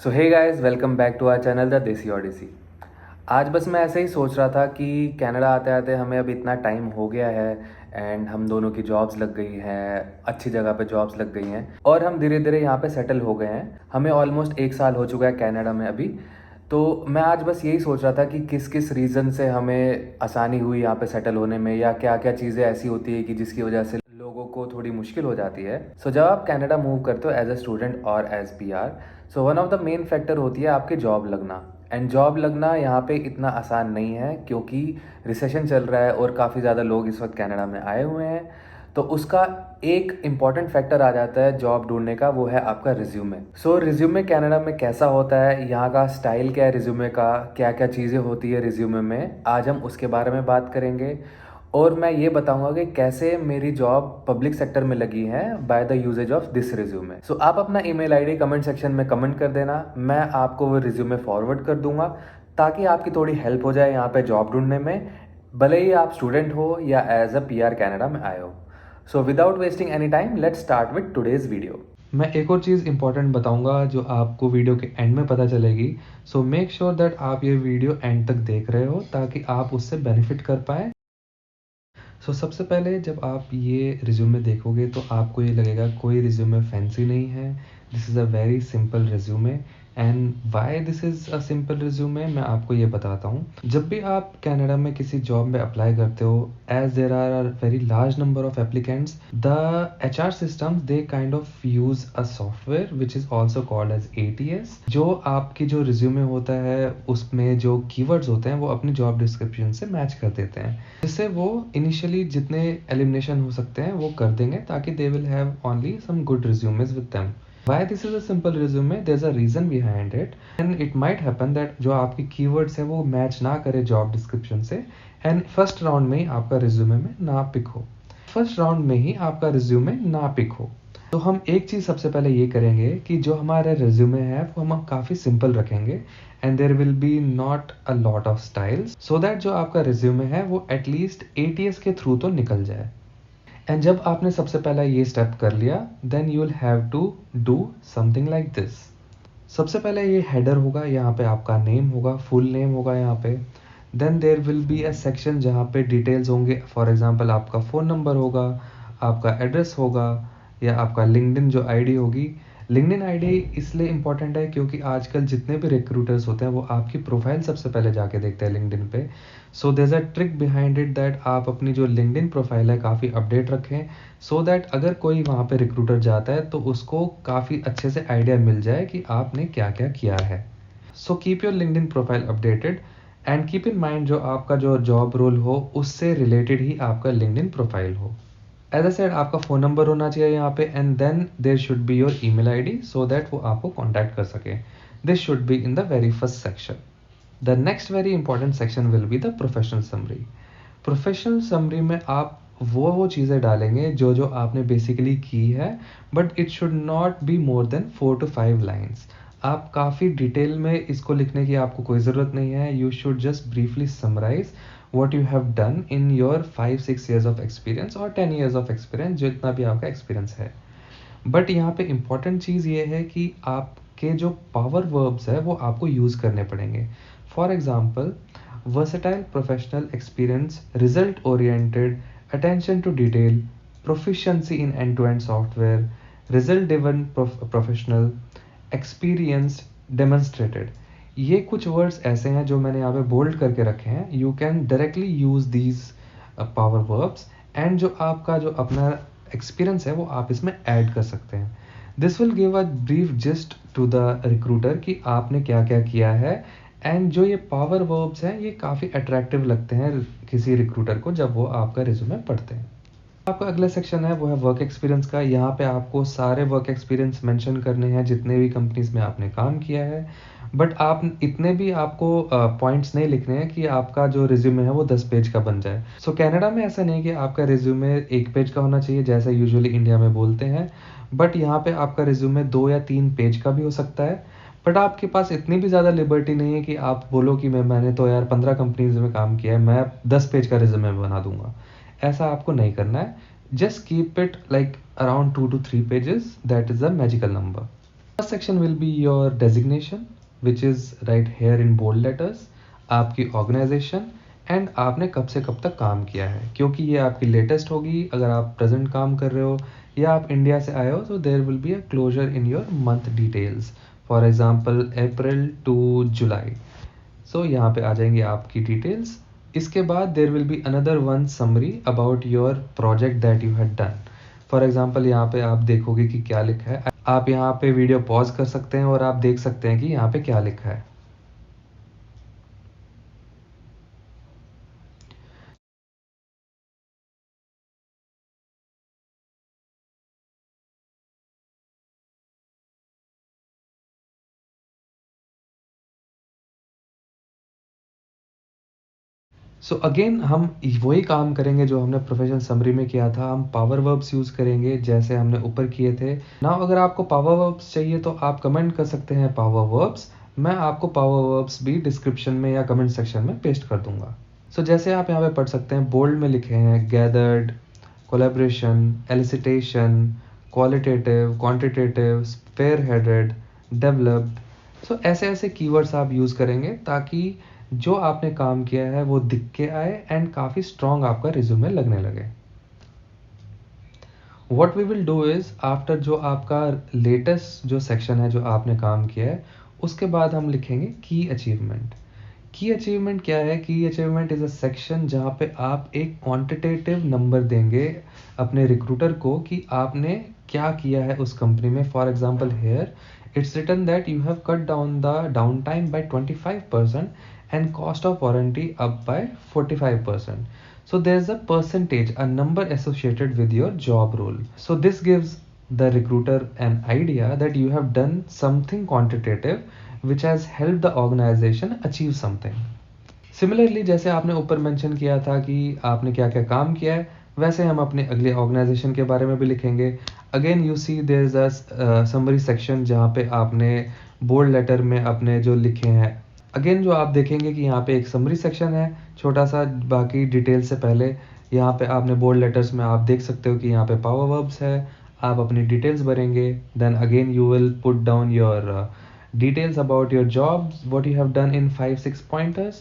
So hey guys, welcome back to our channel the desi odyssey. आज बस मैं ऐसे ही सोच रहा था कि कनाडा आते आते हमें अब इतना टाइम हो गया है एंड हम दोनों की जॉब्स लग गई हैं, अच्छी जगह पे जॉब्स लग गई हैं और हम धीरे धीरे यहाँ पे सेटल हो गए हैं। हमें ऑलमोस्ट 1 साल हो चुका है कनाडा में अभी। तो मैं आज बस यही सोच रहा था कि किस किस रीज़न से हमें आसानी हुई यहाँ पे सेटल होने में, या क्या क्या चीज़ें ऐसी होती है कि जिसकी वजह से लोगों को थोड़ी मुश्किल हो जाती है। सो जब आप कनाडा मूव करते हो एज अ स्टूडेंट और as PR, so one of the main factor होती है आपकी जॉब लगना। एंड जॉब लगना यहाँ पे इतना आसान नहीं है क्योंकि रिसेशन चल रहा है और काफ़ी ज़्यादा लोग इस वक्त कनाडा में आए हुए हैं। तो उसका एक इम्पॉर्टेंट फैक्टर आ जाता है जॉब ढूंढने का, वो है आपका रिज्यूमे। सो रिज्यूमे कनाडा में कैसा होता है, यहाँ का स्टाइल क्या है रिज्यूमे का, क्या क्या चीज़ें होती है रिज्यूमे में, आज हम उसके बारे में बात करेंगे। और मैं ये बताऊंगा कि कैसे मेरी जॉब पब्लिक सेक्टर में लगी है by the usages of this resume. So आप अपना ईमेल आईडी कमेंट सेक्शन में कमेंट कर देना, मैं आपको वो रिज्यूमे फॉरवर्ड कर दूंगा ताकि आपकी थोड़ी हेल्प हो जाए यहाँ पे जॉब ढूंढने में, भले ही आप स्टूडेंट हो या एज अ पीआर कनाडा में आए हो। So without wasting any time, let's start with today's video. मैं एक और चीज़ इंपॉर्टेंट बताऊंगा जो आपको वीडियो के एंड में पता चलेगी। सो मेक श्योर दैट आप ये वीडियो एंड तक देख रहे हो ताकि आप उससे बेनिफिट कर पाए। सबसे पहले जब आप ये रिज्यूमे देखोगे तो आपको ये लगेगा कोई रिज्यूमे फैंसी नहीं है। This is a very simple resume. And why this is a simple resume मैं आपको ये बताता हूँ। जब भी आप कनाडा में किसी जॉब में अप्लाई करते हो, as there are a very large number of applicants, the HR systems they kind of use a software which is also called as ATS, जो आपकी जो रिज्यूमे होता है उसमें जो कीवर्ड्स होते हैं वो अपनी जॉब डिस्क्रिप्शन से मैच कर देते हैं, जिससे वो इनिशियली जितने एलिमिनेशन हो सकते हैं वो कर देंगे ताकि they will have only some good resumes with them. Why this is a simple resume? There's a reason behind it, and it might happen that जो आपकी keywords है वो मैच ना करे जॉब डिस्क्रिप्शन से, एंड फर्स्ट राउंड में ही आपका resume में ना पिक हो, फर्स्ट राउंड में ही आपका रिज्यूमे ना पिक हो। तो हम एक चीज़ सबसे पहले ये करेंगे कि जो हमारा रिज्यूमे है वो हम काफ़ी सिंपल रखेंगे, and there will B not a lot of styles, so that जो आपका रिज्यूमे है वो एटलीस्ट ATS के थ्रू तो निकल जाए। एंड जब आपने सबसे पहला ये स्टेप कर लिया, then you will have to do something like this. सबसे पहले ये हेडर होगा, यहाँ पे आपका नेम होगा, फुल नेम होगा यहाँ पे। Then there will be a section जहाँ पे डिटेल्स होंगे, फॉर एग्जांपल आपका फ़ोन नंबर होगा, आपका एड्रेस होगा, या आपका लिंक्डइन जो आईडी होगी। लिंक्डइन आईडी इसलिए इंपॉर्टेंट है क्योंकि आजकल जितने भी रिक्रूटर्स होते हैं वो आपकी प्रोफाइल सबसे पहले जाके देखते हैं लिंक्डइन पे। So there is a trick behind it that आप अपनी जो लिंक्डइन प्रोफाइल है काफ़ी अपडेट रखें, सो दैट अगर कोई वहाँ पे रिक्रूटर जाता है तो उसको काफ़ी अच्छे से आइडिया मिल जाए कि आपने क्या क्या किया है। So keep your LinkedIn profile updated, and keep in mind जो आपका जो जॉब रोल हो उससे रिलेटेड ही आपका लिंक्डइन प्रोफाइल हो। एज अ सेड आपका फ़ोन नंबर होना चाहिए यहाँ पे, and then there should be your email ID so that वो आपको कॉन्टैक्ट कर सके। This should be in the very first section. The next very important section will be the professional summary. Professional summary में आप वो चीज़ें डालेंगे जो जो आपने बेसिकली की है, but it should not be more than 4 to 5 lines. आप काफ़ी डिटेल में इसको लिखने की आपको कोई ज़रूरत नहीं है। You should just briefly summarise what you have done in your 5-6 years of experience और 10 years of experience, जितना भी आपका एक्सपीरियंस है। बट यहाँ पे इम्पॉर्टेंट चीज़ ये है कि आपके जो पावर वर्ब्स है वो आपको यूज़ करने पड़ेंगे। For example, versatile, professional, experience, result oriented, attention to detail, proficiency in end to end software, result driven professional, experienced, demonstrated. ये कुछ वर्ड्स ऐसे हैं जो मैंने यहाँ पे बोल्ड करके रखे हैं। You can directly use these power verbs, and जो आपका जो अपना एक्सपीरियंस है वो आप इसमें ऐड कर सकते हैं। This will give a brief gist to the recruiter कि आपने क्या क्या किया है, एंड जो ये पावर वर्ब्स हैं ये काफ़ी अट्रैक्टिव लगते हैं किसी रिक्रूटर को जब वो आपका रिज्यूमे पढ़ते हैं। आपका अगला सेक्शन है वो है वर्क एक्सपीरियंस का। यहाँ पे आपको सारे वर्क एक्सपीरियंस मेंशन करने हैं जितने भी कंपनीज में आपने काम किया है, बट आप इतने भी आपको पॉइंट्स नहीं लिखने हैं कि आपका जो रिज्यूमे है वो 10 पेज का बन जाए। सो कनाडा में ऐसा नहीं कि आपका रिज्यूमे 1 पेज का होना चाहिए जैसा यूजुअली इंडिया में बोलते हैं, बट यहाँ पे आपका रिज्यूमे 2 या 3 पेज का भी हो सकता है। बट आपके पास इतनी भी ज़्यादा लिबर्टी नहीं है कि आप बोलो कि मैंने तो यार 15 कंपनीज में काम किया है, मैं 10 पेज का रिज्यूमे बना दूंगा। ऐसा आपको नहीं करना है। Just keep it like around 2 to 3 pages, that is a magical number. First section will be your designation which is right here in bold letters, आपकी ऑर्गेनाइजेशन एंड आपने कब से कब तक काम किया है, क्योंकि ये आपकी लेटेस्ट होगी। अगर आप प्रेजेंट काम कर रहे हो या आप इंडिया से आए हो तो there will be a closure in your month details, for example April to July. So यहाँ पे आ जाएंगी आपकी डिटेल्स। इसके बाद there will be another one summary about your project that you had done. For example यहाँ पे आप देखोगे कि क्या लिखा है। आप यहाँ पे वीडियो पॉज कर सकते हैं और आप देख सकते हैं कि यहाँ पे क्या लिखा है। सो अगेन हम वही काम करेंगे जो हमने प्रोफेशनल समरी में किया था। हम पावर वर्ब्स यूज़ करेंगे जैसे हमने ऊपर किए थे। नाउ अगर आपको पावर वर्ब्स चाहिए तो आप कमेंट कर सकते हैं पावर वर्ब्स। मैं आपको पावर वर्ब्स भी डिस्क्रिप्शन में या कमेंट सेक्शन में पेस्ट कर दूंगा। सो जैसे आप यहाँ पे पढ़ सकते हैं, बोल्ड में लिखे हैं gathered, collaboration, elicitation, qualitative, quantitative, spearheaded, developed. So ऐसे ऐसे कीवर्ड्स आप यूज़ करेंगे ताकि जो आपने काम किया है वो दिख के आए एंड काफ़ी स्ट्रॉन्ग आपका रिज्यूमे लगने लगे। What we will do is after जो आपका लेटेस्ट जो सेक्शन है जो आपने काम किया है, उसके बाद हम लिखेंगे की अचीवमेंट। की अचीवमेंट क्या है? की अचीवमेंट इज़ अ सेक्शन जहाँ पे आप एक क्वांटिटेटिव नंबर देंगे अपने रिक्रूटर को कि आपने क्या किया है उस कंपनी में। For example hair it's written that you have cut down the downtime by 25% and cost of warranty up by 45%. So there's a percentage, a number associated with your job role. So this gives the recruiter an idea that you have done something quantitative which has helped the organization achieve something. Similarly जैसे आपने ऊपर mention किया था कि आपने क्या क्या काम किया है, वैसे हम अपने अगले ऑर्गेनाइजेशन के बारे में भी लिखेंगे। Again you see there is a summary section जहाँ पे आपने बोल्ड लेटर में अपने जो लिखे हैं। अगेन जो आप देखेंगे कि यहाँ पे एक समरी सेक्शन है छोटा सा, बाकी डिटेल से पहले यहाँ पे आपने बोल्ड लेटर्स में आप देख सकते हो कि यहाँ पे पावर वर्ब्स है। आप अपनी डिटेल्स भरेंगे, then again you will put down your details about your jobs, what you have done in 5-6 pointers,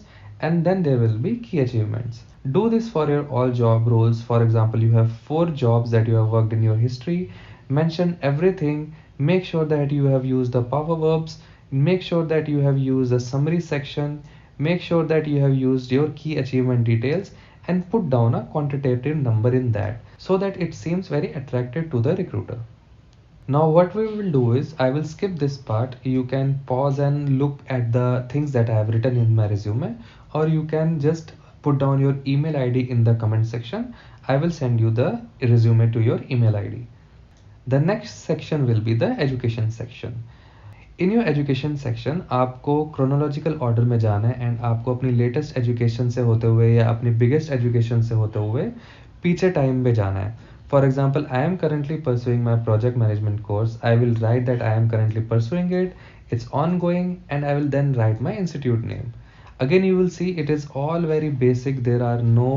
and then there will be key achievements. Do this for your all job roles. For example, you have 4 jobs that you have worked in your history. Mention everything. Make sure that you have used the power verbs. Make sure that you have used the summary section. Make sure that you have used your key achievement details and put down a quantitative number in that so that it seems very attractive to the recruiter. Now what we will do is I will skip this part. You can pause and look at the things that I have written in my resume, or you can just put down your email ID in the comment section. I will send you the resume to your email ID. The next section will be the education section. In your education section आपको chronological order में जाना है and आपको अपनी latest education से होते हुए या अपनी बिगेस्ट एजुकेशन से होते हुए पीछे टाइम में जाना है। For example, I am currently pursuing my project management course. I will write that I am currently pursuing it, it's ongoing, and I will then write my institute name. Again, you will see it is all very basic. There are no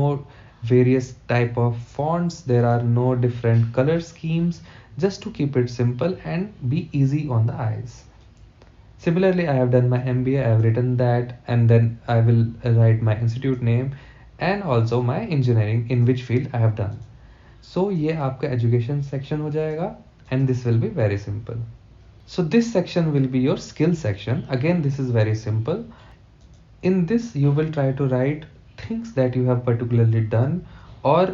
various type of fonts, there are no different color schemes, just to keep it simple and be easy on the eyes. Similarly, I have done my MBA, I have written that, and then I will write my institute name and also my engineering in which field I have done. So ये आपका education section हो जाएगा and this will be very simple. So this section will be your skill section. Again, this is very simple. In this you will try to write things that you have particularly done, और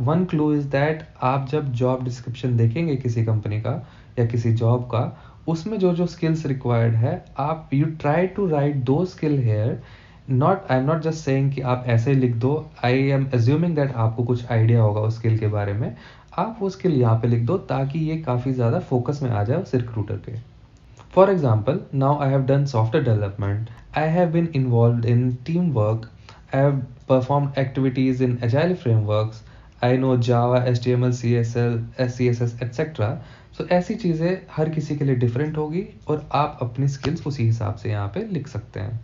one clue is that आप जब job description देखेंगे किसी company का या किसी job का, उसमें जो जो स्किल्स रिक्वायर्ड है आप यू ट्राई टू राइट दो skill here. Not I am not just saying कि आप ऐसे लिख दो. आई एम एज्यूमिंग दैट आपको कुछ आइडिया होगा उस स्किल के बारे में. आप वो स्किल यहाँ पे लिख दो ताकि ये काफ़ी ज़्यादा फोकस में आ जाए उस रिक्रूटर के. For example, now I have done software development. I have been involved in teamwork. I have performed activities in agile frameworks. I know Java, HTML, CSS, etc. So ऐसी चीज़ें हर किसी के लिए डिफरेंट होगी और आप अपनी स्किल्स उसी हिसाब से यहाँ पे लिख सकते हैं.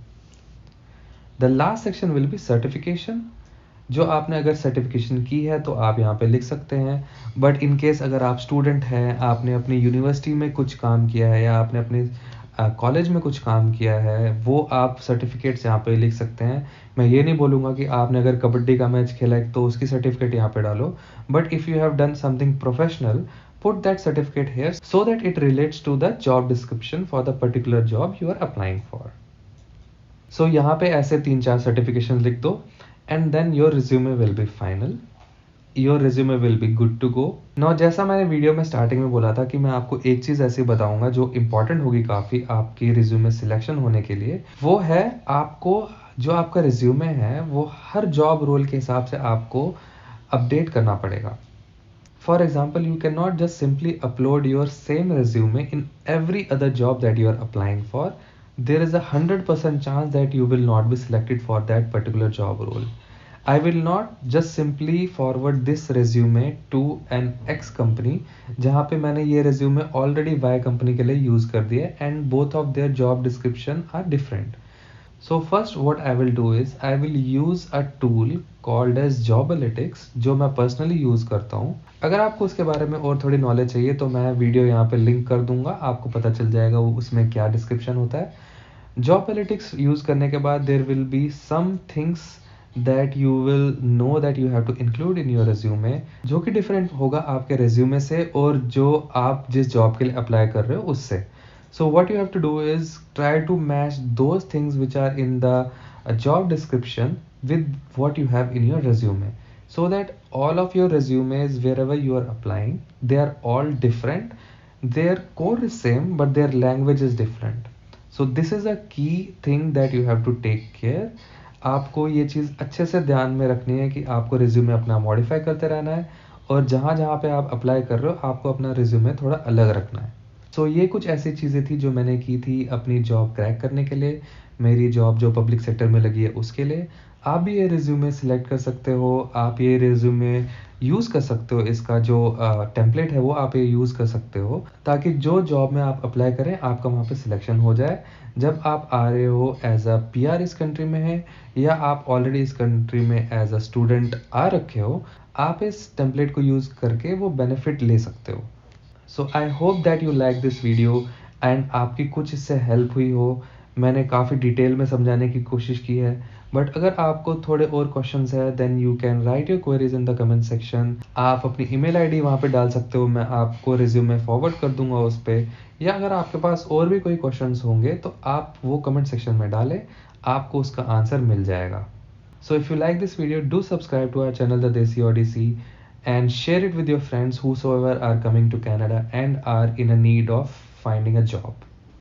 The last section will be certification. जो आपने अगर सर्टिफिकेशन की है तो आप यहाँ पे लिख सकते हैं, बट इन केस अगर आप स्टूडेंट हैं, आपने अपनी यूनिवर्सिटी में कुछ काम किया है या आपने अपने कॉलेज में कुछ काम किया है, वो आप सर्टिफिकेट्स यहाँ पे लिख सकते हैं। मैं ये नहीं बोलूँगा कि आपने अगर कबड्डी का मैच खेला है तो उसकी सर्टिफिकेट यहाँ पे डालो, but if you have done something professional, put that certificate here so that it relates to the job description for the particular job you are applying for. So यहाँ पे ऐसे 3-4 सर्टिफिकेशन लिख दो and then your resume will be final. Your resume will be good to go. Now जैसा मैंने video में starting में बोला था कि मैं आपको एक चीज़ ऐसी बताऊंगा जो इम्पोर्टेंट होगी काफ़ी आपकी रिज्यूमे सिलेक्शन होने के लिए, वो है आपको जो आपका रिज्यूमे है वो हर जॉब रोल के हिसाब से आपको अपडेट करना पड़ेगा। For example, you cannot just simply upload your same resume in every other job that you are applying for. There is a 100% chance that you will not be selected for that particular job role. I will not just simply forward this resume to an X company जहाँ पे मैंने ये resume already Y company के लिए use कर दिया and both of their job description are different. So first what I will do is I will use a tool called as Jobalytics जो मैं personally use करता हूँ। अगर आपको उसके बारे में और थोड़ी नॉलेज चाहिए तो मैं वीडियो यहाँ पे लिंक कर दूंगा, आपको पता चल जाएगा वो उसमें क्या डिस्क्रिप्शन होता है। Jobalytics यूज़ करने के बाद there will be some things that you will know that you have to include in your resume जो कि डिफरेंट होगा आपके resume से और जो आप जिस जॉब के लिए अप्लाई कर रहे हो उससे। So what you have to do is try to match those things which are in the job description with what you have in your resume, so that all of your resumes wherever you are applying, they are all different. Their core is same but their language is different. So this is a key thing that you have to take care. आपको ये चीज़ अच्छे से ध्यान में रखनी है कि आपको रिज्यूमे अपना मॉडिफाई करते रहना है और जहाँ जहाँ पे आप अप्लाई कर रहे हो आपको अपना रिज्यूमे थोड़ा अलग रखना है। सो ये कुछ ऐसी चीज़ें थी जो मैंने की थी अपनी जॉब क्रैक करने के लिए, मेरी जॉब जो पब्लिक सेक्टर में लगी है उसके लिए। आप भी ये रिज्यूमे सिलेक्ट कर सकते हो, आप ये रिज्यूमे यूज़ कर सकते हो, इसका जो टेम्पलेट है वो आप ये यूज़ कर सकते हो ताकि जो जॉब में आप अप्लाई करें आपका वहाँ पे सिलेक्शन हो जाए। जब आप आ रहे हो एज अ पीआर इस कंट्री में है या आप ऑलरेडी इस कंट्री में एज अ स्टूडेंट आ रखे हो, आप इस टेम्पलेट को यूज़ करके वो बेनिफिट ले सकते हो। So I hope that you like this video and आपकी कुछ इससे हेल्प हुई हो। मैंने काफ़ी डिटेल में समझाने की कोशिश की है, बट अगर आपको थोड़े और क्वेश्चंस है then you can write your queries in the comment section. आप अपनी ईमेल आईडी वहाँ पे डाल सकते हो, मैं आपको रिज्यूमे फॉरवर्ड कर दूंगा उस पर, या अगर आपके पास और भी कोई क्वेश्चंस होंगे तो आप वो कमेंट सेक्शन में डालें, आपको उसका आंसर मिल जाएगा। So if you like this video, do subscribe to our channel The Desi Odyssey and share it with your friends whosoever are coming to Canada and are in a need of finding a job.